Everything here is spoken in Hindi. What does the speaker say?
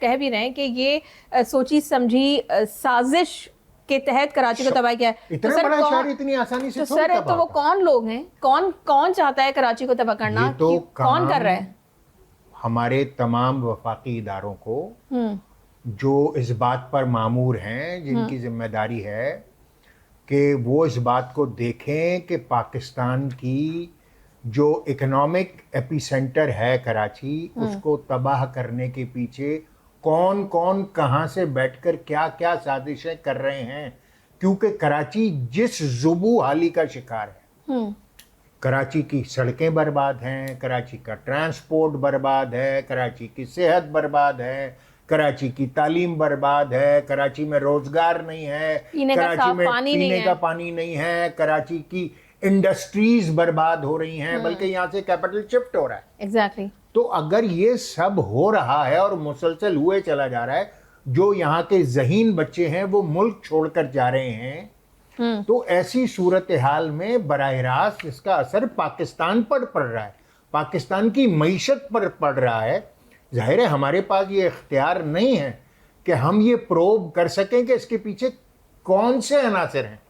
कह भी रहे हैं कि ये सोची समझी साजिश के तहत कराची को तबाह किया है। इतना तो सर बड़ा शहर इतनी आसानी से तो थोड़ी सर तबाह तो वो होता है। कौन लोग हैं, कौन कौन चाहता है कराची को तबाह करना? ये तो कौन कर रहा काम है? हमारे तमाम वफाकी इदारों को जो इस बात पर मामूर हैं, जिनकी जिम्मेदारी है कि वो इस बात को देखें कि पाकिस्तान की जो इकोनॉमिक एपिसेंटर है कराची, उसको तबाह करने के पीछे कौन कौन कहां से बैठकर क्या क्या साजिशें कर रहे हैं। क्योंकि कराची जिस जुबू हाली का शिकार है, कराची की सड़कें बर्बाद हैं, कराची का ट्रांसपोर्ट बर्बाद है, कराची की सेहत बर्बाद है, कराची की तालीम बर्बाद है, कराची में रोजगार नहीं है, कराची में पीने का पानी नहीं है, कराची की इंडस्ट्रीज बर्बाद हो रही हैं, बल्कि यहाँ से कैपिटल शिफ्ट हो रहा है। एग्जैक्टली। तो अगर ये सब हो रहा है और मुसलसल हुए चला जा रहा है, जो यहाँ के ज़हीन बच्चे हैं वो मुल्क छोड़कर जा रहे हैं, तो ऐसी सूरत हाल में बराह रास्त इसका असर पाकिस्तान पर पड़ रहा है, पाकिस्तान की मईशत पर पड़ रहा है। जाहिर है हमारे पास ये इख्तियार नहीं है कि हम ये प्रोब कर सकें कि इसके पीछे कौन से अनासर हैं।